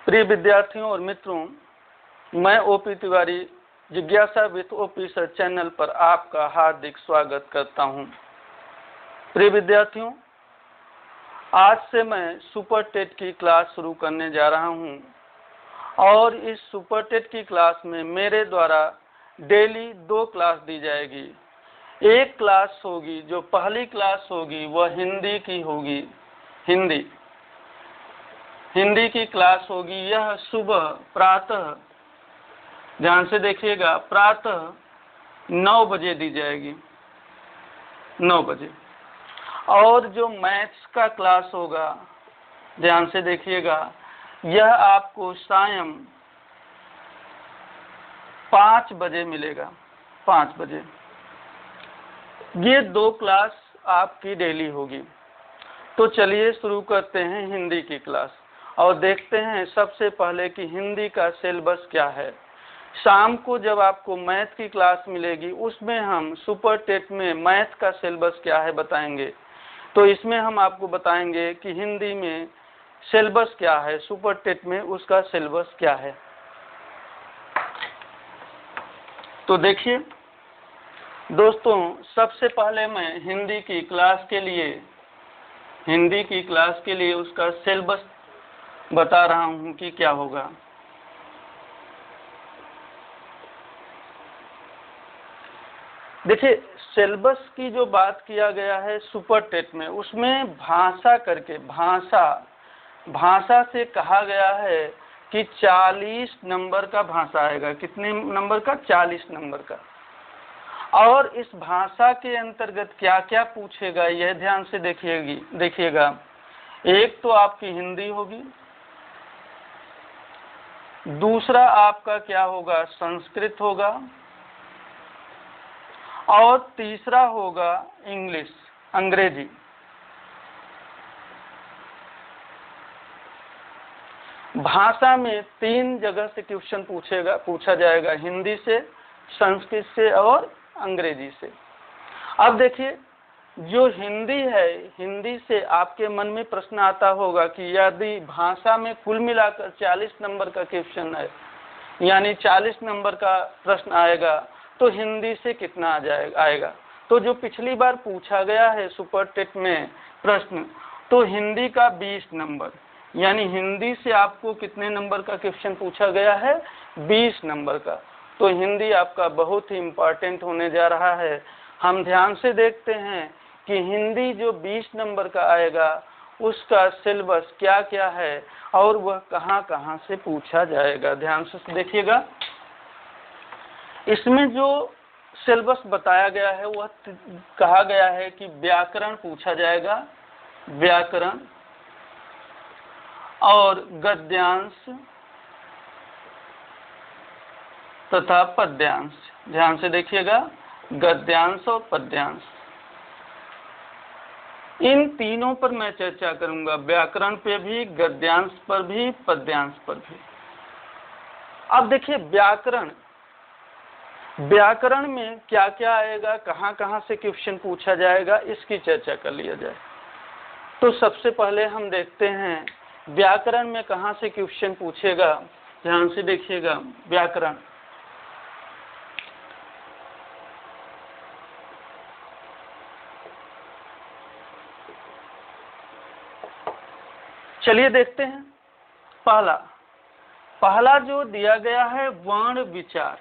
प्रिय विद्यार्थियों और मित्रों, मैं ओपी तिवारी जिज्ञासा विथ ओपी सर चैनल पर आपका हार्दिक स्वागत करता हूं। प्रिय विद्यार्थियों, आज से मैं सुपर टेट की क्लास शुरू करने जा रहा हूं और इस सुपर टेट की क्लास में मेरे द्वारा डेली 2 क्लास दी जाएगी। एक क्लास होगी, जो पहली क्लास होगी वह हिंदी की होगी। हिंदी की क्लास होगी। यह सुबह प्रातः, ध्यान से देखिएगा, प्रातः 9 बजे दी जाएगी, 9 बजे। और जो मैथ्स का क्लास होगा, ध्यान से देखिएगा, यह आपको सायं 5 बजे मिलेगा, 5 बजे। ये 2 क्लास आपकी डेली होगी। तो चलिए शुरू करते हैं हिंदी की क्लास और देखते हैं सबसे पहले कि हिंदी का सिलेबस क्या है। शाम को जब आपको मैथ की क्लास मिलेगी, उसमें हम सुपर टेट में मैथ का सिलेबस क्या है बताएंगे। तो इसमें हम आपको बताएंगे कि हिंदी में सिलेबस क्या है, सुपर टेट में उसका सिलेबस क्या है। तो देखिए दोस्तों, सबसे पहले मैं हिंदी की क्लास के लिए उसका सिलेबस बता रहा हूं कि क्या होगा। देखिए, सिलेबस की जो बात किया गया है सुपर टेट में, उसमें भाषा से कहा गया है कि 40 नंबर का भाषा आएगा। कितने नंबर का? 40 नंबर का। और इस भाषा के अंतर्गत क्या क्या पूछेगा, यह ध्यान से देखिएगा। एक तो आपकी हिंदी होगी, दूसरा आपका क्या होगा, संस्कृत होगा, और तीसरा होगा इंग्लिश, अंग्रेजी। भाषा में 3 जगह से क्वेश्चन पूछा जाएगा, हिंदी से, संस्कृत से और अंग्रेजी से। अब देखिए, जो हिंदी है, हिंदी से आपके मन में प्रश्न आता होगा कि यदि भाषा में कुल मिलाकर 40 नंबर का क्वेश्चन है, यानी 40 नंबर का प्रश्न आएगा, तो हिंदी से कितना आएगा। तो जो पिछली बार पूछा गया है सुपर टेट में प्रश्न, तो हिंदी का 20 नंबर, यानी हिंदी से आपको कितने नंबर का क्वेश्चन पूछा गया है, 20 नंबर का। तो हिंदी आपका बहुत ही इम्पोर्टेंट होने जा रहा है। हम ध्यान से देखते हैं कि हिंदी जो 20 नंबर का आएगा, उसका सिलेबस क्या क्या है और वह कहाँ कहाँ से पूछा जाएगा। ध्यान से देखिएगा। इसमें जो सिलेबस बताया गया है, वह कहा गया है कि व्याकरण पूछा जाएगा, व्याकरण, और गद्यांश तथा पद्यांश। ध्यान से देखिएगा, गद्यांश और पद्यांश, इन तीनों पर मैं चर्चा करूंगा, व्याकरण पे भी, गद्यांश पर भी, पद्यांश पर भी। अब देखिए, व्याकरण में क्या क्या आएगा, कहाँ कहाँ से क्वेश्चन पूछा जाएगा, इसकी चर्चा कर लिया जाए। तो सबसे पहले हम देखते हैं व्याकरण में कहाँ से क्वेश्चन पूछेगा। ध्यान से देखिएगा, व्याकरण, चलिए देखते हैं। पहला जो दिया गया है, वर्ण विचार।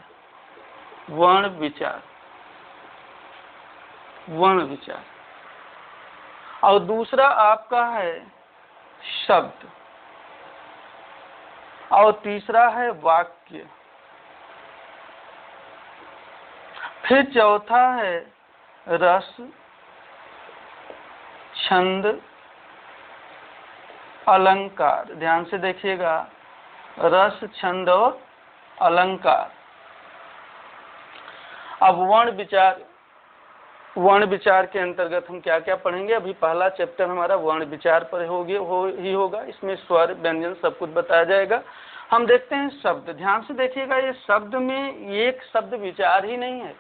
और दूसरा आपका है शब्द, और तीसरा है वाक्य। फिर चौथा है रस, छंद, अलंकार। ध्यान से देखिएगा, रस, छंद और अलंकार। अब वर्ण विचार के अंतर्गत हम क्या क्या पढ़ेंगे। अभी पहला चैप्टर हमारा वर्ण विचार पर होगा। इसमें स्वर, व्यंजन सब कुछ बताया जाएगा। हम देखते हैं शब्द। ध्यान से देखिएगा, ये शब्द में एक शब्द विचार ही नहीं है।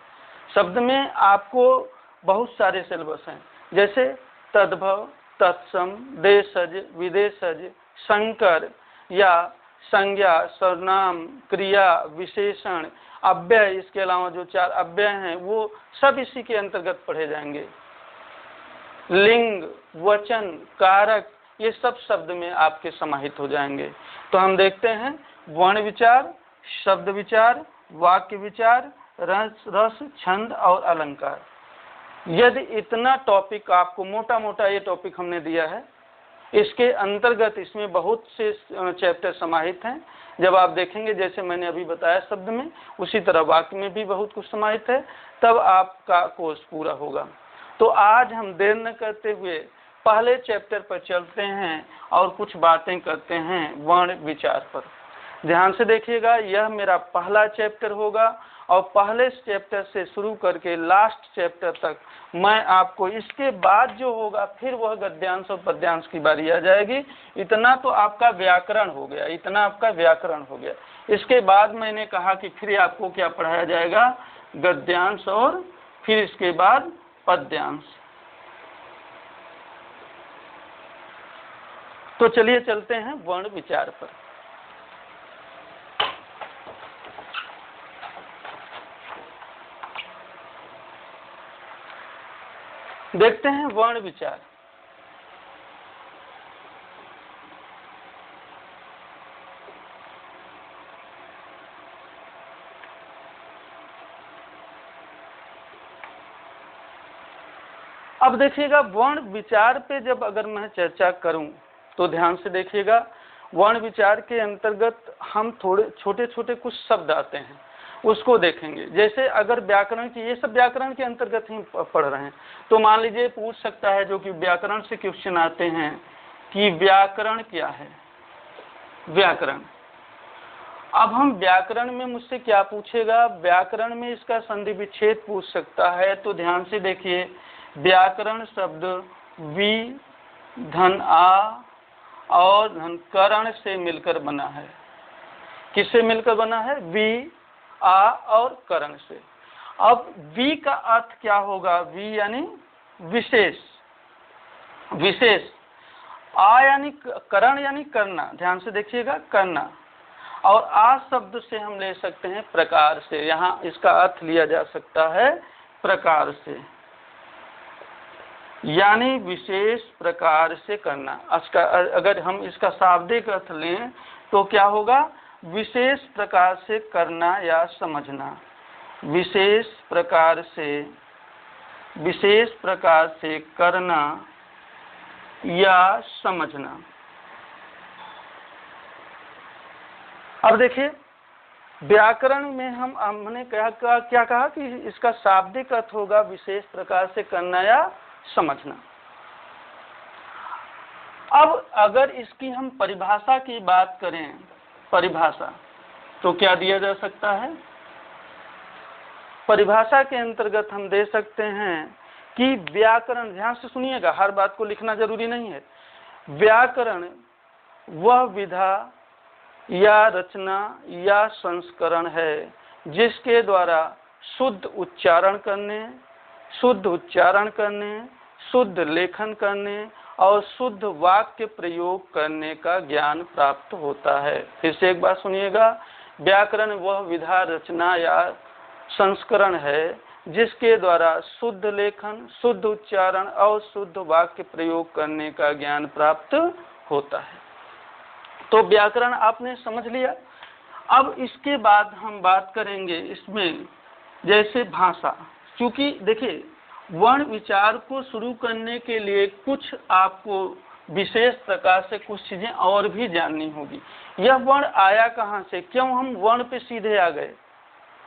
शब्द में आपको बहुत सारे सिलेबस हैं, जैसे तद्भव, तत्सम, देशज, विदेशज, संकर या संज्ञा, सर्वनाम, क्रिया, विशेषण, अव्यय, इसके अलावा जो 4 अव्यय हैं वो सब इसी के अंतर्गत पढ़े जाएंगे। लिंग, वचन, कारक, ये सब शब्द में आपके समाहित हो जाएंगे। तो हम देखते हैं वर्ण विचार, शब्द विचार, वाक्य विचार, रस, छंद और अलंकार। यदि इतना टॉपिक आपको मोटा मोटा ये टॉपिक हमने दिया है, इसके अंतर्गत इसमें बहुत से चैप्टर समाहित हैं। जब आप देखेंगे जैसे मैंने अभी बताया शब्द में, उसी तरह वाक्य में भी बहुत कुछ समाहित है, तब आपका कोर्स पूरा होगा। तो आज हम देर न करते हुए पहले चैप्टर पर चलते हैं और कुछ बातें करते हैं वर्ण विचार पर। ध्यान से देखिएगा, यह मेरा पहला चैप्टर होगा और पहले चैप्टर से शुरू करके लास्ट चैप्टर तक मैं आपको, इसके बाद जो होगा फिर वह गद्यांश और पद्यांश की बारी आ जाएगी। इतना तो आपका व्याकरण हो गया, इतना आपका व्याकरण हो गया। इसके बाद मैंने कहा कि फिर आपको क्या पढ़ाया जाएगा, गद्यांश और फिर इसके बाद पद्यांश। तो चलिए चलते हैं वर्ण विचार पर। देखते हैं वर्ण विचार। अब देखिएगा वर्ण विचार पे जब अगर मैं चर्चा करूं तो ध्यान से देखिएगा, वर्ण विचार के अंतर्गत हम थोड़े छोटे छोटे कुछ शब्द आते हैं, उसको देखेंगे। जैसे अगर व्याकरण की, ये सब व्याकरण के अंतर्गत ही पढ़ रहे हैं, तो मान लीजिए पूछ सकता है, जो कि व्याकरण से क्वेश्चन आते हैं कि व्याकरण क्या है। व्याकरण, अब हम व्याकरण में मुझसे क्या पूछेगा, व्याकरण में इसका संधि विच्छेद पूछ सकता है। तो ध्यान से देखिए, व्याकरण शब्द वि धन आ और धन करण से मिलकर बना है। किससे मिलकर बना है, वि आ और करण से। अब वी का अर्थ क्या होगा, वी यानी विशेष, विशेष। आ यानी करण यानी करना, ध्यान से देखिएगा, करना। और आ शब्द से हम ले सकते हैं प्रकार से, यहाँ इसका अर्थ लिया जा सकता है प्रकार से, यानी विशेष प्रकार से करना। अगर हम इसका शाब्दिक अर्थ लें तो क्या होगा, विशेष प्रकार से करना या समझना, विशेष प्रकार से करना या समझना। अब देखिए व्याकरण में हमने क्या कहा कि इसका शाब्दिक अर्थ होगा विशेष प्रकार से करना या समझना। अब अगर इसकी हम परिभाषा की बात करें, परिभाषा, तो क्या दिया जा सकता है, परिभाषा के अंतर्गत हम दे सकते हैं कि व्याकरण, ध्यान से सुनिएगा, हर बात को लिखना जरूरी नहीं है। व्याकरण वह विधा या रचना या संस्करण है जिसके द्वारा शुद्ध उच्चारण करने, शुद्ध लेखन करने और शुद्ध वाक्य प्रयोग करने का ज्ञान प्राप्त होता है। फिर से एक बार सुनिएगा, व्याकरण वह विधा, रचना या संस्करण है जिसके द्वारा शुद्ध लेखन, शुद्ध उच्चारण और शुद्ध वाक्य प्रयोग करने का ज्ञान प्राप्त होता है। तो व्याकरण आपने समझ लिया। अब इसके बाद हम बात करेंगे इसमें जैसे भाषा, क्योंकि देखिए वर्ण विचार को शुरू करने के लिए कुछ आपको विशेष प्रकार से कुछ चीजें और भी जाननी होगी। यह वर्ण आया कहाँ से, क्यों हम वर्ण पे सीधे आ गए।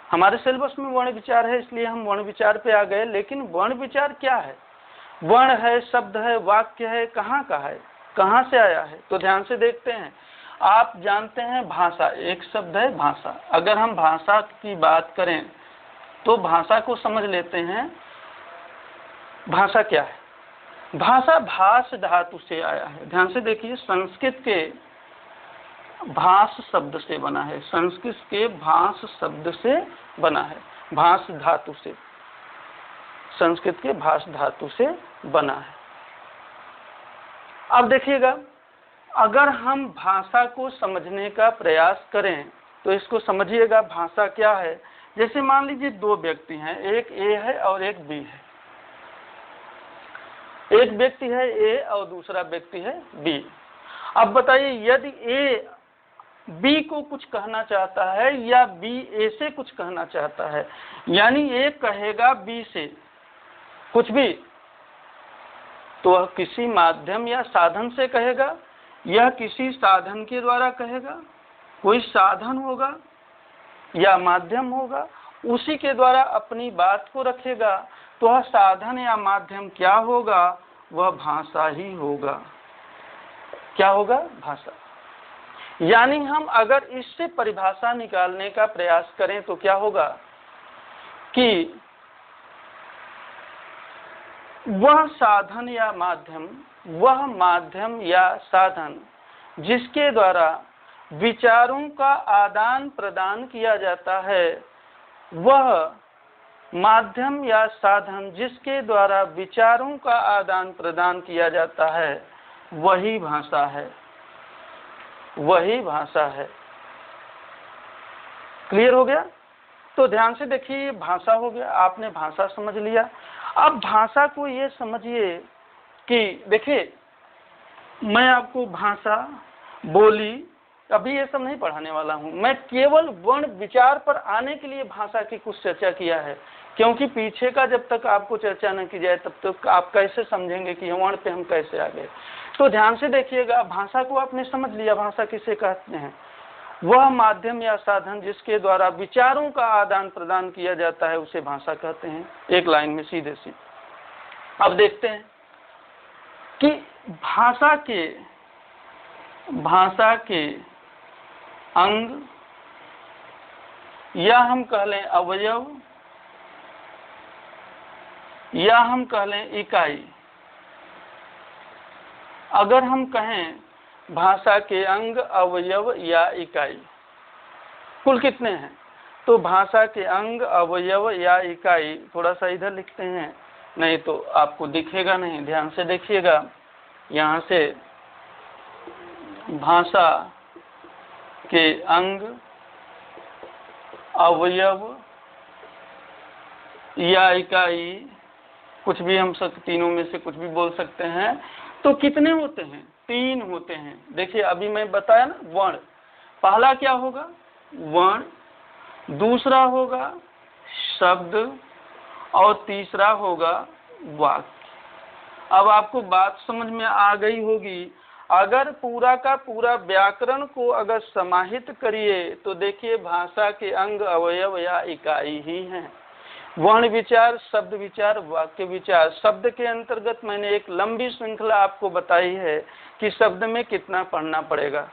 हमारे सिलेबस में वर्ण विचार है इसलिए हम वर्ण विचार पे आ गए, लेकिन वर्ण विचार क्या है, वर्ण है, शब्द है, वाक्य है, कहाँ का है, कहाँ से आया है। तो ध्यान से देखते हैं, आप जानते हैं भाषा, एक शब्द है भाषा। अगर हम भाषा की बात करें तो भाषा को समझ लेते हैं। भाषा क्या है, भाषा भाष धातु से आया है। ध्यान से देखिए, संस्कृत के भाष शब्द से बना है, संस्कृत के भाष शब्द से बना है, भाष धातु से, संस्कृत के भाष धातु से बना है। अब देखिएगा, अगर हम भाषा को समझने का प्रयास करें तो इसको समझिएगा, भाषा क्या है। जैसे मान लीजिए दो व्यक्ति हैं, एक ए है और एक बी है। एक व्यक्ति है ए और दूसरा व्यक्ति है बी। अब बताइए, यदि ए बी को कुछ कहना चाहता है या बी ए से कुछ कहना चाहता है, यानी ए कहेगा बी से कुछ भी, तो वह किसी माध्यम या साधन से कहेगा, यह किसी साधन के द्वारा कहेगा, कोई साधन होगा या माध्यम होगा, उसी के द्वारा अपनी बात को रखेगा। तो वह साधन या माध्यम क्या होगा? वह भाषा ही होगा। क्या होगा? भाषा। यानी हम अगर इससे परिभाषा निकालने का प्रयास करें तो क्या होगा कि वह साधन या माध्यम, वह माध्यम या साधन जिसके द्वारा विचारों का आदान प्रदान किया जाता है, वह माध्यम या साधन जिसके द्वारा विचारों का आदान प्रदान किया जाता है, वही भाषा है, वही भाषा है। क्लियर हो गया? तो ध्यान से देखिए, भाषा हो गया, आपने भाषा समझ लिया। अब भाषा को ये समझिए कि देखिए, मैं आपको भाषा, बोली, अभी ये सब नहीं पढ़ाने वाला हूँ। मैं केवल वर्ण विचार पर आने के लिए भाषा की कुछ चर्चा किया है, क्योंकि पीछे का जब तक आपको चर्चा न की जाए तब तक आप कैसे समझेंगे कि वर्ण पे हम कैसे आ गए। तो ध्यान से देखिएगा, भाषा को आपने समझ लिया। भाषा किसे कहते हैं? वह माध्यम या साधन जिसके द्वारा विचारों का आदान प्रदान किया जाता है, उसे भाषा कहते हैं। एक लाइन में सीधे सीधे। अब देखते हैं कि भाषा के अंग या हम कह लें अवयव या हम कह लें इकाई। अगर हम कहें भाषा के अंग, अवयव या इकाई कुल कितने हैं, तो भाषा के अंग, अवयव या इकाई, थोड़ा सा इधर लिखते हैं, नहीं तो आपको दिखेगा नहीं, ध्यान से देखिएगा। यहाँ से भाषा के अंग, अवयव या इकाई, कुछ भी हम सब तीनों में से कुछ भी बोल सकते हैं। तो कितने होते हैं? 3 होते हैं। देखिए, अभी मैं बताया ना, वर्ण। पहला क्या होगा? वर्ण। दूसरा होगा शब्द और तीसरा होगा वाक्य। अब आपको बात समझ में आ गई होगी। अगर पूरा का पूरा व्याकरण को अगर समाहित करिए तो देखिए, भाषा के अंग, अवयव या इकाई ही हैं। वर्ण विचार, शब्द विचार, वाक्य विचार। शब्द के अंतर्गत मैंने एक लंबी श्रृंखला आपको बताई है कि शब्द में कितना पढ़ना पड़ेगा।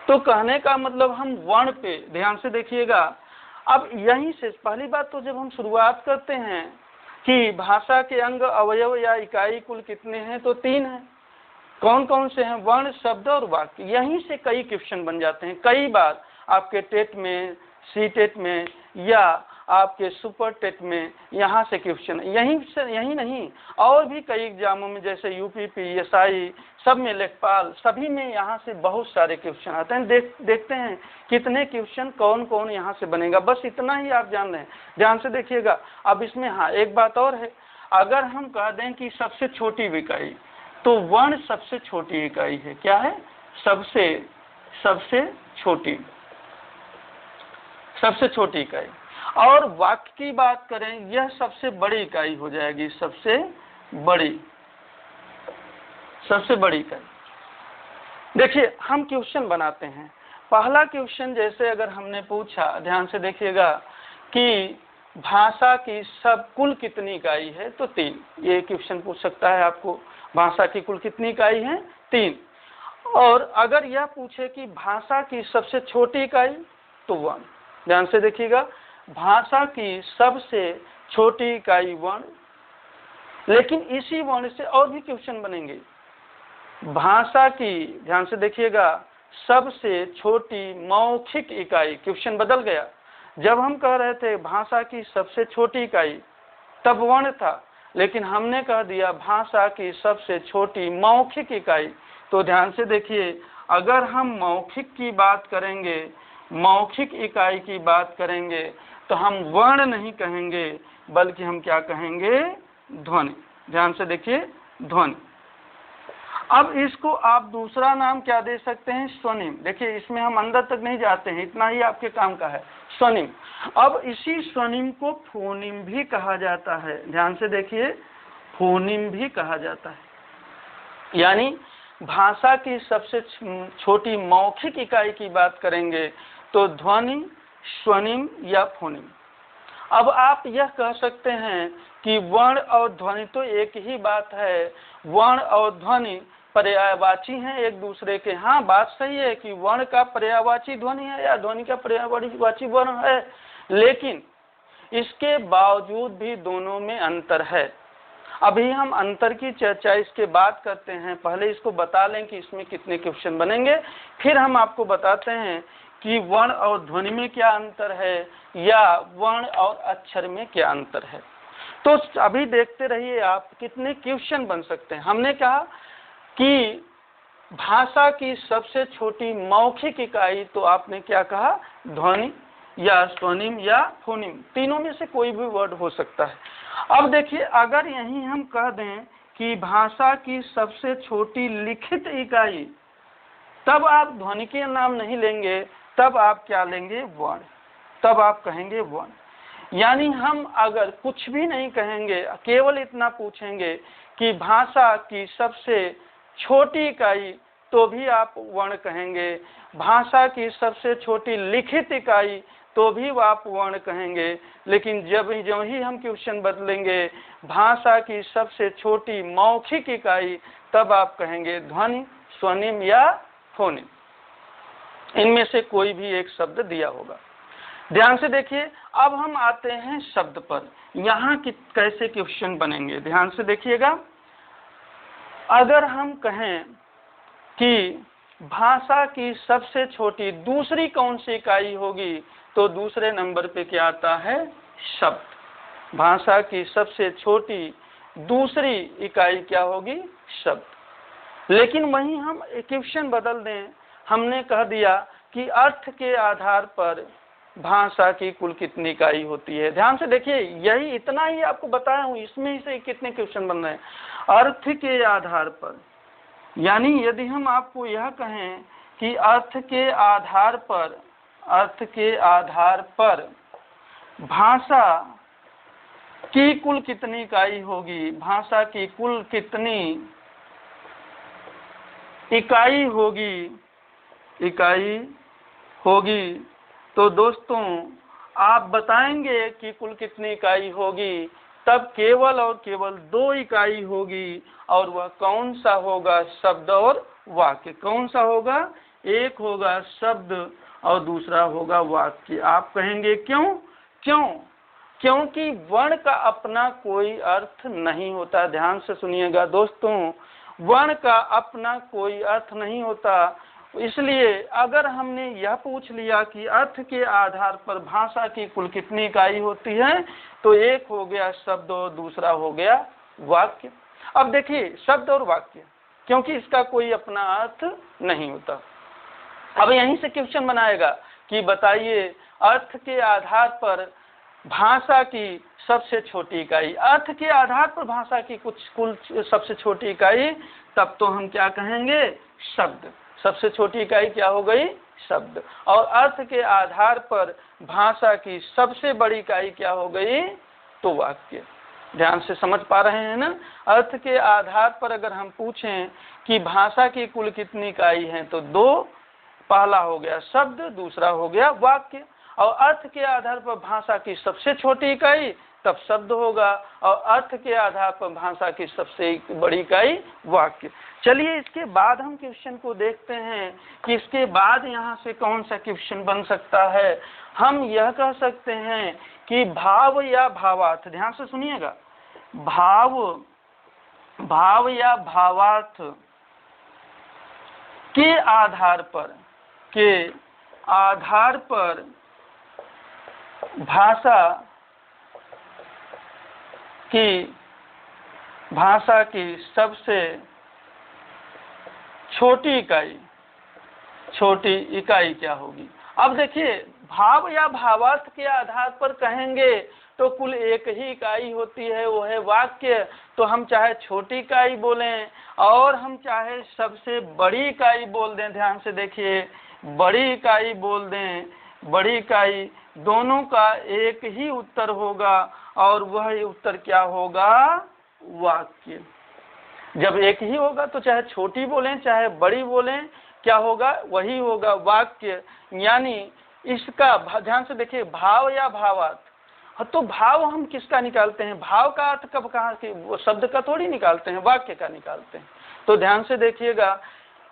तो कहने का मतलब हम वर्ण पे ध्यान से देखिएगा। अब यहीं से पहली बात तो जब हम शुरुआत करते हैं कि भाषा के अंग, अवयव या इकाई कुल कितने हैं, तो 3 हैं। कौन कौन से हैं? वर्ण, शब्द और वाक्य। यहीं से कई क्वेश्चन बन जाते हैं। कई बार आपके टेट में, सी टेट में या आपके सुपर टेट में यहाँ से क्वेश्चन, यही नहीं, और भी कई एग्जामों में, जैसे यूपी, PSI, सब में, लेखपाल, सभी में यहाँ से बहुत सारे क्वेश्चन आते हैं। देखते हैं कितने क्वेश्चन कौन कौन यहाँ से बनेगा। बस इतना ही आप जान लें, ध्यान से देखिएगा। अब इसमें हाँ एक बात और है, अगर हम कह दें कि सबसे छोटी इकाई, तो वर्ण सबसे छोटी इकाई है। क्या है? सबसे छोटी इकाई। और वाक्य की बात करें, यह सबसे बड़ी इकाई हो जाएगी, सबसे बड़ी इकाई। देखिए, हम क्वेश्चन बनाते हैं। पहला क्वेश्चन जैसे अगर हमने पूछा, ध्यान से देखिएगा, कि भाषा की सब कुल कितनी इकाई है, तो 3। ये क्वेश्चन पूछ सकता है आपको, भाषा की कुल कितनी इकाई है? 3। और अगर यह पूछे कि भाषा की सबसे छोटी इकाई, तो 1। ध्यान से देखिएगा, भाषा की सबसे छोटी इकाई वर्ण। लेकिन इसी वर्ण से और भी क्वेश्चन बनेंगे। भाषा की, ध्यान से देखिएगा, सबसे छोटी मौखिक इकाई। क्वेश्चन बदल गया। जब हम कह रहे थे भाषा की सबसे छोटी इकाई, तब वर्ण था, लेकिन हमने कह दिया भाषा की सबसे छोटी मौखिक इकाई, तो ध्यान से देखिए, अगर हम मौखिक की बात करेंगे, मौखिक इकाई की बात करेंगे, तो हम वर्ण नहीं कहेंगे, बल्कि हम क्या कहेंगे, ध्वनि। ध्यान से देखिए, ध्वनि। अब इसको आप दूसरा नाम क्या दे सकते हैं, स्वनिम। देखिए इसमें हम अंदर तक नहीं जाते हैं, इतना ही आपके काम का है, स्वनिम। अब इसी स्वनिम को फोनिम भी कहा जाता है। ध्यान से देखिए, फोनिम भी कहा जाता है। यानी भाषा की सबसे छोटी मौखिक इकाई की बात करेंगे तो ध्वनि, स्वनिम या फोनिम। अब आप यह कह सकते हैं कि वर्ण और ध्वनि तो एक ही बात है, वर्ण और ध्वनि पर्यायवाची हैं एक दूसरे के। हाँ, बात सही है कि वर्ण का पर्यायवाची ध्वनि है या ध्वनि का पर्यायवाची वर्ण है, लेकिन इसके बावजूद भी दोनों में अंतर है। अभी हम अंतर की चर्चा इसके बाद करते हैं, पहले इसको बता लें कि इसमें कितने क्वेश्चन बनेंगे, फिर हम आपको बताते हैं कि वर्ण और ध्वनि में क्या अंतर है या वर्ण और अक्षर में क्या अंतर है। तो अभी देखते रहिए आप कितने क्वेश्चन बन सकते हैं। हमने कहा कि भाषा की सबसे छोटी मौखिक इकाई, तो आपने क्या कहा, ध्वनि या स्वनिम या फोनिम, तीनों में से कोई भी वर्ड हो सकता है। अब देखिए, अगर यही हम कह दें कि भाषा की सबसे छोटी लिखित इकाई, तब आप ध्वनि के नाम नहीं लेंगे, तब आप क्या लेंगे, वर्ण। तब आप कहेंगे वर्ण। यानी हम अगर कुछ भी नहीं कहेंगे, केवल इतना पूछेंगे कि भाषा की सबसे छोटी इकाई, तो भी आप वर्ण कहेंगे। भाषा की सबसे छोटी लिखित इकाई, तो भी आप वर्ण कहेंगे। लेकिन जब ही हम क्वेश्चन बदलेंगे भाषा की सबसे छोटी मौखिक इकाई, तब आप कहेंगे ध्वनि, स्वनिम या फोनिम। इनमें से कोई भी एक शब्द दिया होगा। ध्यान से देखिए, अब हम आते हैं शब्द पर। यहाँ कैसे क्वेश्चन बनेंगे, ध्यान से देखिएगा। अगर हम कहें कि भाषा की सबसे छोटी दूसरी कौन सी इकाई होगी, तो दूसरे नंबर पे क्या आता है, शब्द। भाषा की सबसे छोटी दूसरी इकाई क्या होगी, शब्द। लेकिन वहीं हम क्वेश्चन बदल दें, हमने कह दिया कि अर्थ के आधार पर भाषा की कुल कितनी इकाई होती है। ध्यान से देखिए, यही इतना ही आपको बताया हूँ, इसमें से कितने क्वेश्चन बन रहे हैं। अर्थ के आधार पर, यानी यदि हम आपको यह कहें कि अर्थ के आधार पर भाषा की कुल कितनी इकाई होगी, भाषा की कुल कितनी इकाई होगी, तो दोस्तों आप बताएंगे कि कुल कितनी इकाई होगी, तब केवल और केवल 2 इकाई होगी, और वह कौन सा होगा, शब्द और वाक्य। कौन सा होगा, एक होगा शब्द और दूसरा होगा वाक्य। आप कहेंगे क्यों? क्योंकि वर्ण का अपना कोई अर्थ नहीं होता। ध्यान से सुनिएगा दोस्तों, वर्ण का अपना कोई अर्थ नहीं होता। इसलिए अगर हमने यह पूछ लिया कि अर्थ के आधार पर भाषा की कुल कितनी इकाई होती है, तो एक हो गया शब्द और दूसरा हो गया वाक्य। अब देखिए, शब्द और वाक्य, क्योंकि इसका कोई अपना अर्थ नहीं होता। अब यहीं से क्वेश्चन बनाएगा कि बताइए अर्थ के आधार पर भाषा की सबसे छोटी इकाई, अर्थ के आधार पर भाषा की कुल सबसे छोटी इकाई, तब तो हम क्या कहेंगे, शब्द। सबसे छोटी इकाई क्या हो गई, शब्द। और अर्थ के आधार पर भाषा की सबसे बड़ी इकाई क्या हो गई, तो वाक्य। ध्यान से समझ पा रहे हैं ना। अर्थ के आधार पर अगर हम पूछें कि भाषा की कुल कितनी इकाई है, तो 2, पहला हो गया शब्द, दूसरा हो गया वाक्य। और अर्थ के आधार पर भाषा की सबसे छोटी इकाई, तब शब्द होगा, और अर्थ के आधार पर भाषा की सबसे बड़ी इकाई वाक्य। चलिए इसके बाद हम क्वेश्चन को देखते हैं कि इसके बाद यहाँ से कौन सा क्वेश्चन बन सकता है। हम यह कह सकते हैं कि भाव या भावार्थ, ध्यान से सुनिएगा, भाव या भावार्थ के आधार पर भाषा की सबसे छोटी इकाई क्या होगी। अब देखिए भाव या भावार्थ के आधार पर कहेंगे तो कुल एक ही इकाई होती है, वो है वाक्य। तो हम चाहे छोटी इकाई बोलें और हम चाहे सबसे बड़ी इकाई बोल दें, ध्यान से देखिए, बड़ी इकाई बोल दें, बड़ी इकाई, दोनों का एक ही उत्तर होगा और वह उत्तर क्या होगा, वाक्य। जब एक ही होगा तो चाहे छोटी बोलें चाहे बड़ी बोलें, क्या होगा, वही होगा, वाक्य। यानी इसका ध्यान से देखिए, भाव या भावार्थ, तो भाव हम किसका निकालते हैं, भाव का अर्थ कब कहाँ के, वो शब्द का थोड़ी निकालते हैं, वाक्य का निकालते हैं। तो ध्यान से देखिएगा,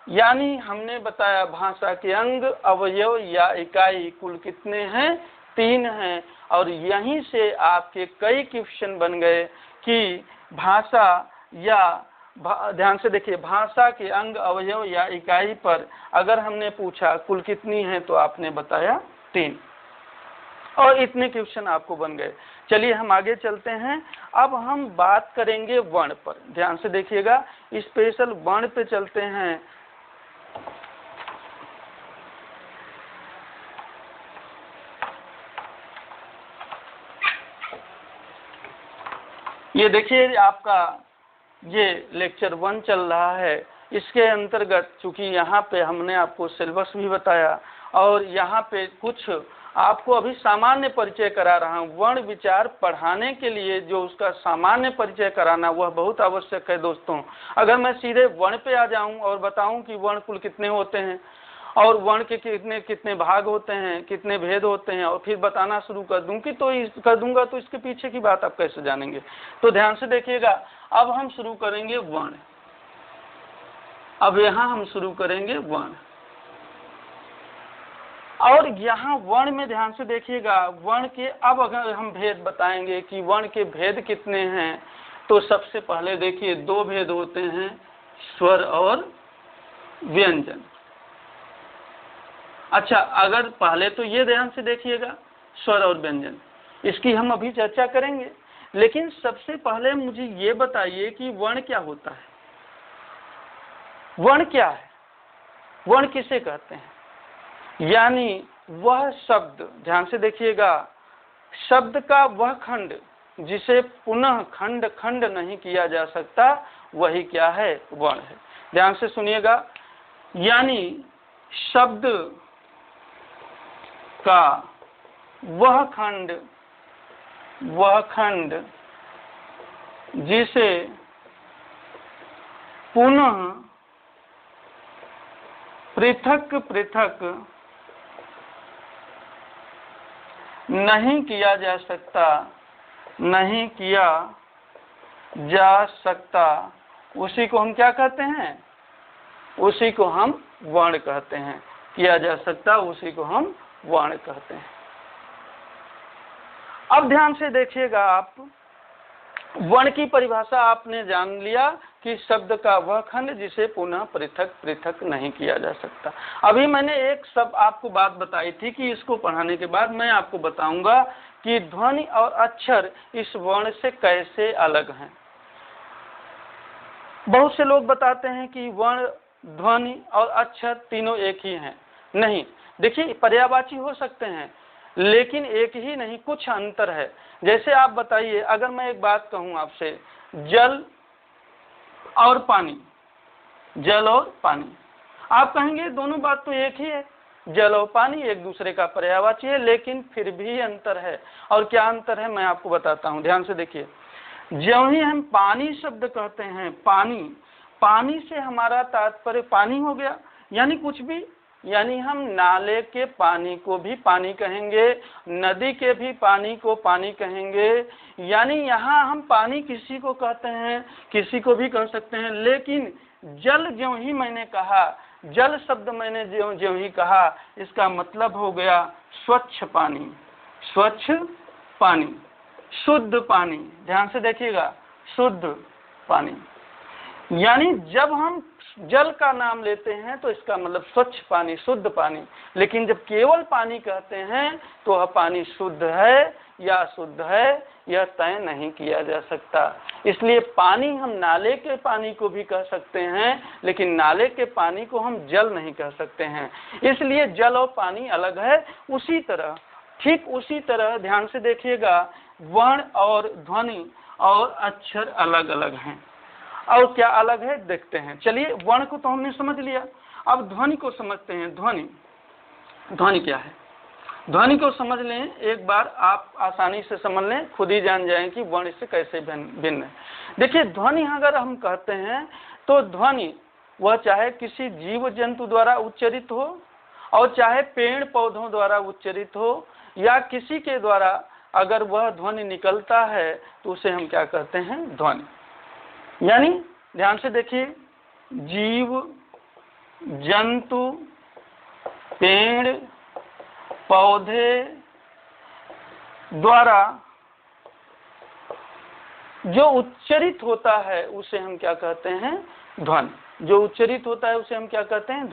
यानी हमने बताया भाषा के अंग, अवयव या इकाई कुल कितने हैं, 3 हैं। और यहीं से आपके कई क्वेश्चन बन गए कि भाषा या ध्यान से देखिए, भाषा के अंग, अवयव या इकाई पर अगर हमने पूछा कुल कितनी है तो आपने बताया 3, और इतने क्वेश्चन आपको बन गए। चलिए हम आगे चलते हैं। अब हम बात करेंगे वर्ण पर, ध्यान से देखिएगा, स्पेशल वर्ण पे चलते हैं। ये देखिए आपका ये लेक्चर 1 चल रहा है। इसके अंतर्गत चूंकि यहाँ पे हमने आपको सिलेबस भी बताया और यहाँ पे कुछ आपको अभी सामान्य परिचय करा रहा हूँ। वर्ण विचार पढ़ाने के लिए जो उसका सामान्य परिचय कराना वह बहुत आवश्यक है दोस्तों। अगर मैं सीधे वर्ण पे आ जाऊँ और बताऊँ कि वर्ण कुल कितने होते हैं और वर्ण के कितने कितने भाग होते हैं, कितने भेद होते हैं, और फिर बताना शुरू कर दूंगा तो इसके पीछे की बात आप कैसे जानेंगे। तो ध्यान से देखिएगा, अब हम शुरू करेंगे वर्ण। अब यहाँ हम शुरू करेंगे वर्ण, और यहाँ वर्ण में ध्यान से देखिएगा, वर्ण के अब अगर हम भेद बताएंगे कि वर्ण के भेद कितने हैं, तो सबसे पहले देखिए 2 भेद होते हैं, स्वर और व्यंजन। अच्छा, अगर पहले तो ये ध्यान से देखिएगा, स्वर और व्यंजन, इसकी हम अभी चर्चा करेंगे। लेकिन सबसे पहले मुझे ये बताइए कि वर्ण क्या होता है, वर्ण क्या है, वर्ण किसे कहते हैं। यानी वह शब्द, ध्यान से देखिएगा, शब्द का वह खंड जिसे पुनः खंड खंड नहीं किया जा सकता, वही क्या है, वर्ण है। ध्यान से सुनिएगा, यानी शब्द का वह खंड जिसे पुनः पृथक पृथक नहीं किया जा सकता, उसी को हम क्या कहते हैं, उसी को हम वर्ण कहते हैं। किया जा सकता उसी को हम वर्ण कहते हैं। अब ध्यान से देखिएगा, आप वर्ण की परिभाषा आपने जान लिया कि शब्द का वह खंड जिसे पुनः पृथक पृथक नहीं किया जा सकता। अभी मैंने एक सब आपको बात बताई थी कि इसको पढ़ाने के बाद मैं आपको बताऊंगा कि ध्वनि और अक्षर इस वर्ण से कैसे अलग हैं। बहुत से लोग बताते हैं कि वर्ण, ध्वनि और अक्षर तीनों एक ही हैं। नहीं, देखिए पर्यायवाची हो सकते हैं लेकिन एक ही नहीं, कुछ अंतर है। जैसे आप बताइए, अगर मैं एक बात कहूं आपसे, जल और पानी, जल और पानी, आप कहेंगे दोनों बात तो एक ही है, जल और पानी एक दूसरे का पर्यायवाची है, लेकिन फिर भी अंतर है। और क्या अंतर है मैं आपको बताता हूं, ध्यान से देखिए। जब ही हम पानी शब्द कहते हैं, पानी से हमारा तात्पर्य पानी हो गया, यानी कुछ भी, यानी हम नाले के पानी को भी पानी कहेंगे, नदी के भी पानी को पानी कहेंगे। यानी यहाँ हम पानी किसी को कहते हैं, किसी को भी कह सकते हैं। लेकिन जल ज्यों ही मैंने कहा, जल शब्द मैंने ज्यों ही कहा, इसका मतलब हो गया स्वच्छ पानी, स्वच्छ पानी, शुद्ध पानी। ध्यान से देखिएगा, शुद्ध पानी। यानी जब हम जल का नाम लेते हैं तो इसका मतलब स्वच्छ पानी, शुद्ध पानी। लेकिन जब केवल पानी कहते हैं तो वह पानी शुद्ध है या अशुद्ध है, यह तय नहीं किया जा सकता। इसलिए पानी हम नाले के पानी को भी कह सकते हैं, लेकिन नाले के पानी को हम जल नहीं कह सकते हैं। इसलिए जल और पानी अलग है। उसी तरह, ठीक उसी तरह ध्यान से देखिएगा, वर्ण और ध्वनि और अक्षर अलग अलग हैं। और क्या अलग है देखते हैं। चलिए, वर्ण को तो हमने समझ लिया, अब ध्वनि को समझते हैं। ध्वनि क्या है? ध्वनि को समझ लें एक बार, आप आसानी से समझ लें, खुद ही जान जाएं कि वर्ण से कैसे भिन्न है। देखिए, ध्वनि अगर हम कहते हैं तो ध्वनि वह चाहे किसी जीव जंतु द्वारा उच्चरित हो और चाहे पेड़ पौधों द्वारा उच्चरित हो, या किसी के द्वारा अगर वह ध्वनि निकलता है तो उसे हम क्या कहते हैं? ध्वनि। यानी ध्यान से देखिए, जीव जंतु, पेड़ पौधे द्वारा जो उच्चरित होता है उसे हम क्या कहते हैं? ध्वनि। जो उच्चरित होता है उसे हम क्या कहते हैं?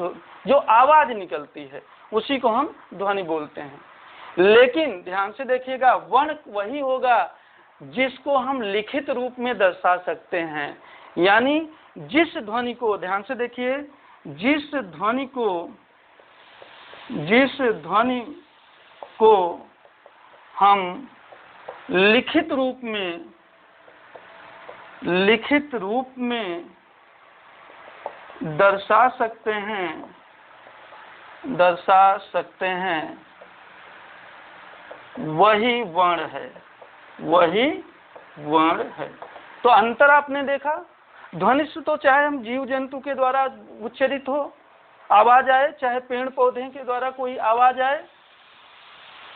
जो आवाज निकलती है उसी को हम ध्वनि बोलते हैं। लेकिन ध्यान से देखिएगा, वर्ण वही होगा जिसको हम लिखित रूप में दर्शा सकते हैं। यानी जिस ध्वनि को, ध्यान से देखिए, जिस ध्वनि को हम लिखित रूप में दर्शा सकते हैं, वही वर्ण है। तो अंतर आपने देखा, ध्वनि से तो चाहे हम जीव जंतु के द्वारा उच्चरित हो आवाज आए, चाहे पेड़ पौधे के द्वारा कोई आवाज आए,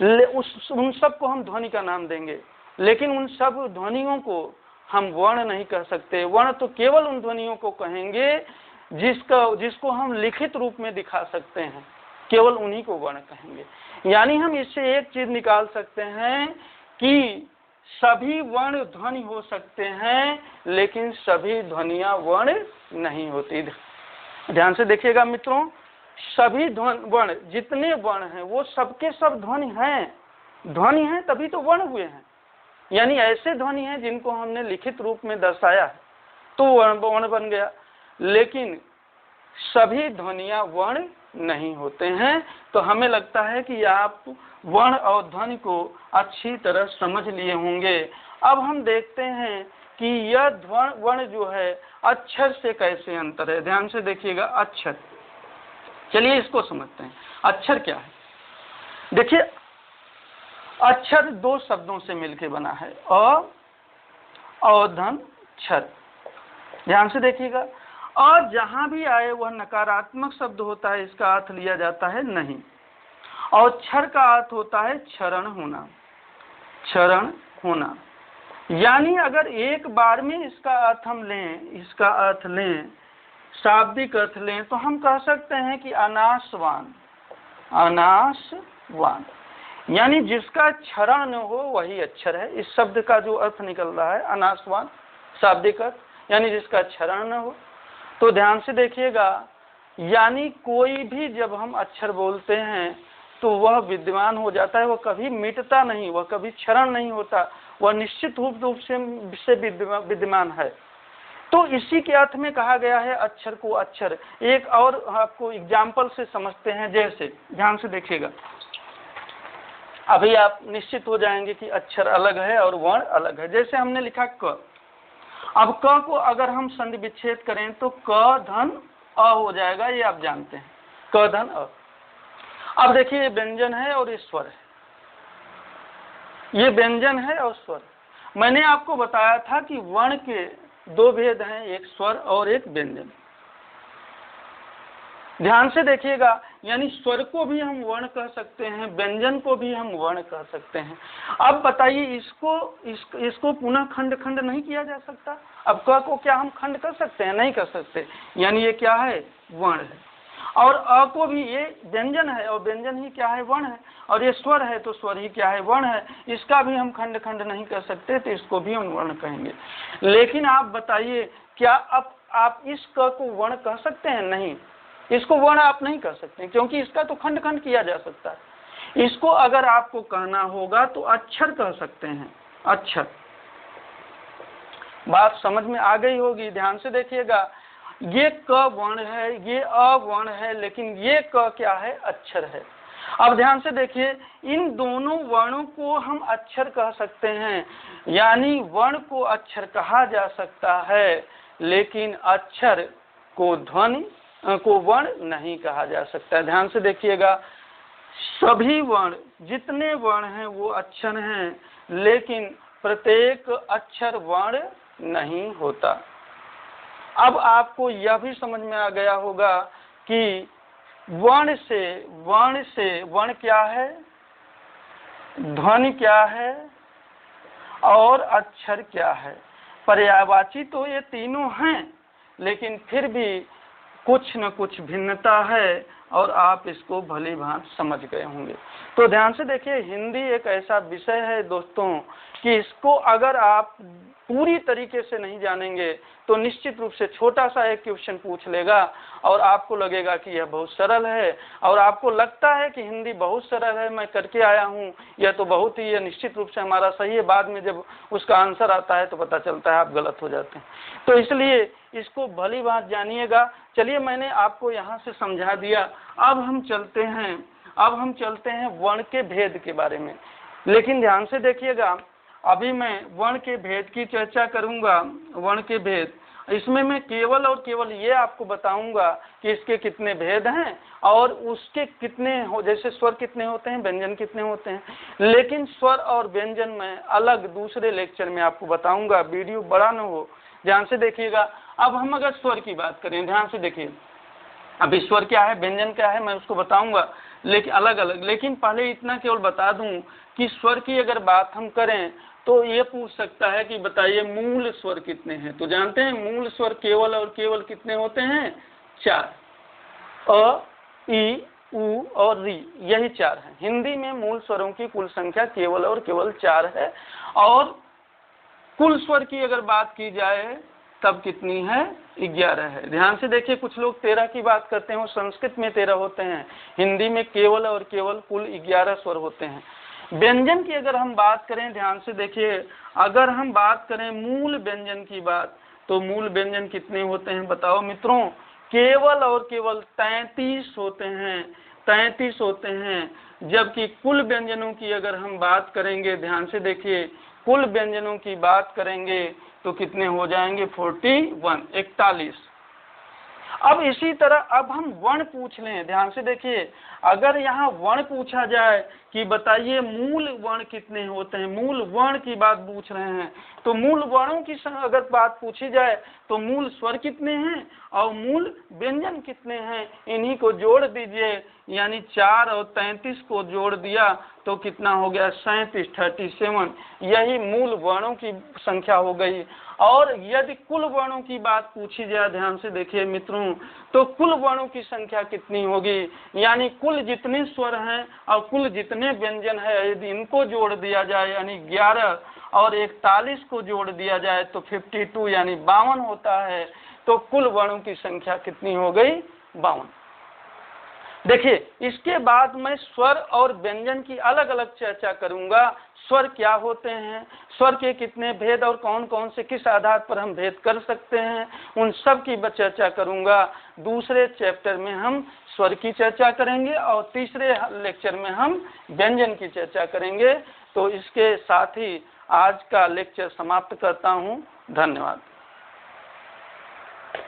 उन सब को हम ध्वनि का नाम देंगे। लेकिन उन सब ध्वनियों को हम वर्ण नहीं कह सकते। वर्ण तो केवल उन ध्वनियों को कहेंगे जिसको हम लिखित रूप में दिखा सकते हैं, केवल उन्हीं को वर्ण कहेंगे। यानी हम इससे एक चीज निकाल सकते हैं कि सभी वर्ण ध्वनि हो सकते हैं, लेकिन सभी ध्वनियां वर्ण नहीं होती। ध्यान से देखिएगा मित्रों, सभी वर्ण, जितने वर्ण हैं वो सबके सब ध्वनि हैं, तभी तो वर्ण हुए हैं। यानी ऐसे ध्वनि हैं जिनको हमने लिखित रूप में दर्शाया है तो वर्ण बन गया, लेकिन सभी ध्वनियां वर्ण नहीं होते हैं। तो हमें लगता है कि आप वर्ण और ध्वनि को अच्छी तरह समझ लिए होंगे। अब हम देखते हैं कि यह वर्ण जो है अक्षर से कैसे अंतर है। ध्यान से देखिएगा, अक्षर, चलिए इसको समझते हैं। अक्षर क्या है? देखिए, अक्षर दो शब्दों से मिलकर बना है, अधन क्षर। ध्यान से देखिएगा, और जहां भी आए वह नकारात्मक शब्द होता है, इसका अर्थ लिया जाता है नहीं। और क्षर का अर्थ होता है क्षरण होना। यानी अगर एक बार में इसका अर्थ लें, शाब्दिक अर्थ लें, तो हम कह सकते हैं कि अनासवान। यानी जिसका क्षरण न हो वही अक्षर है। इस शब्द का जो अर्थ निकल रहा है अनासवान, शाब्दिक अर्थ, यानी जिसका क्षरण न हो। तो ध्यान से देखिएगा, यानी कोई भी जब हम अक्षर बोलते हैं तो वह विद्यमान हो जाता है, वह कभी मिटता नहीं, वह कभी क्षरण नहीं होता, वह निश्चित रूप से विद्यमान है। तो इसी के अर्थ में कहा गया है अक्षर को अक्षर। एक और आपको एग्जाम्पल से समझते हैं, जैसे ध्यान से देखिएगा, अभी आप निश्चित हो जाएंगे कि अक्षर अलग है और वर्ण अलग है। जैसे हमने लिखा क, अब क को अगर हम संधि विच्छेद करें तो क धन अ हो जाएगा, ये आप जानते हैं, क धन अ। अब देखिए, ये व्यंजन है और ये स्वर है, ये व्यंजन है और स्वर। मैंने आपको बताया था कि वर्ण के दो भेद हैं, एक स्वर और एक व्यंजन। ध्यान से देखिएगा, यानी स्वर को भी हम वर्ण कह सकते हैं, व्यंजन को भी हम वर्ण कह सकते हैं। अब बताइए, इसको पुनः खंड नहीं किया जा सकता? अब क को क्या हम खंड कर सकते हैं? नहीं कर सकते। यानी ये क्या है? वर्ण है। और अ को भी, ये व्यंजन है और व्यंजन ही क्या है? वर्ण है। और ये स्वर है तो स्वर ही क्या है? वर्ण है। इसका भी हम खंड नहीं कर सकते, तो इसको भी हम वर्ण कहेंगे। लेकिन आप बताइए, क्या अब आप इस क को वर्ण कह सकते हैं? नहीं, इसको वर्ण आप नहीं कर सकते, क्योंकि इसका तो खंड किया जा सकता है। इसको अगर आपको कहना होगा तो अक्षर कह सकते हैं, अक्षर। बात समझ में आ गई होगी, ध्यान से देखिएगा। ये क वर्ण है, ये अ वर्ण है, लेकिन ये क क्या है, अक्षर है। अब ध्यान से देखिए, इन दोनों वर्णों को हम अक्षर कह सकते हैं, यानी वर्ण को अक्षर कहा जा सकता है, लेकिन अक्षर को ध्वनि को वर्ण नहीं कहा जा सकता। ध्यान से देखिएगा, सभी वर्ण, जितने वर्ण हैं वो अक्षर हैं, लेकिन प्रत्येक अक्षर वर्ण नहीं होता। अब आपको यह भी समझ में आ गया होगा कि वर्ण से वर्ण क्या है, ध्वनि क्या है और अक्षर क्या है। पर्यायवाची तो ये तीनों हैं, लेकिन फिर भी कुछ न कुछ भिन्नता है, और आप इसको भली भांति समझ गए होंगे। तो ध्यान से देखिए, हिंदी एक ऐसा विषय है दोस्तों कि इसको अगर आप पूरी तरीके से नहीं जानेंगे तो निश्चित रूप से छोटा सा एक क्वेश्चन पूछ लेगा और आपको लगेगा कि यह बहुत सरल है, और आपको लगता है कि हिंदी बहुत सरल है, मैं करके आया हूँ, यह तो बहुत ही है, निश्चित रूप से हमारा सही है। बाद में जब उसका आंसर आता है तो पता चलता है आप गलत हो जाते हैं। तो इसलिए इसको भली बात जानिएगा। चलिए, मैंने आपको यहाँ से समझा दिया। अब हम चलते हैं वर्ण के भेद के बारे में। लेकिन ध्यान से देखिएगा, अभी मैं वर्ण के भेद की चर्चा करूंगा। वर्ण के भेद, इसमें मैं केवल और केवल ये आपको बताऊंगा कि इसके कितने भेद हैं और उसके कितने हो, जैसे स्वर कितने होते हैं, व्यंजन कितने होते हैं। लेकिन स्वर और व्यंजन मैं अलग दूसरे लेक्चर में आपको बताऊंगा, वीडियो बड़ा न हो। ध्यान से देखिएगा। अब हम अगर स्वर की बात करें, ध्यान से देखिए, अब स्वर क्या है, व्यंजन क्या है, मैं उसको बताऊंगा, लेकिन अलग अलग। लेकिन पहले इतना केवल बता दूं कि स्वर की अगर बात हम करें तो ये पूछ सकता है कि बताइए मूल स्वर कितने हैं। तो जानते हैं मूल स्वर केवल और केवल कितने होते हैं, 4। अ, ई, उ और री, यही 4 हैं। हिंदी में मूल स्वरों की कुल संख्या केवल और केवल 4 है। और कुल स्वर की अगर बात की जाए तब कितनी है, 11 है। ध्यान से देखिए, कुछ लोग 13 की बात करते हैं, संस्कृत में 13 होते हैं, हिंदी में केवल और केवल कुल 11 स्वर होते हैं। व्यंजन की अगर हम बात करें, ध्यान से देखिए, अगर हम बात करें मूल व्यंजन की बात, तो मूल व्यंजन कितने होते हैं बताओ मित्रों, केवल और केवल 33 होते हैं, 33 होते हैं। जबकि कुल व्यंजनों की अगर हम बात करेंगे, ध्यान से देखिए, कुल व्यंजनों की बात करेंगे तो कितने हो जाएंगे, 41। अब इसी तरह अब हम वर्ण पूछ लें। ध्यान से देखिए, अगर यहाँ वर्ण पूछा जाए कि बताइए मूल वर्ण कितने होते हैं, मूल वर्ण की बात पूछ रहे हैं, तो मूल वर्णों की अगर बात पूछी जाए तो मूल स्वर कितने हैं और मूल व्यंजन कितने हैं, इन्हीं को जोड़ दीजिए, यानी 4 और 33 को जोड़ दिया तो कितना हो गया, 37। यही मूल वर्णों की संख्या हो गई। और यदि कुल वर्णों की बात पूछी जाए, ध्यान से देखिए मित्रों, तो कुल वर्णों की संख्या कितनी होगी, यानी कुल जितने स्वर हैं और कुल जितने व्यंजन है, यदि इनको जोड़ दिया जाए यानी 11 और 41 को जोड़ दिया जाए तो 52 यानी 52 होता है। तो कुल वर्णों की संख्या कितनी हो गई, 52। देखिए, इसके बाद मैं स्वर और व्यंजन की अलग अलग चर्चा करूंगा। स्वर क्या होते हैं, स्वर के कितने भेद और कौन कौन से किस आधार पर हम भेद कर सकते हैं, उन सब की चर्चा करूंगा। दूसरे चैप्टर में हम स्वर की चर्चा करेंगे और तीसरे लेक्चर में हम व्यंजन की चर्चा करेंगे। तो इसके साथ ही आज का लेक्चर समाप्त करता हूं। धन्यवाद।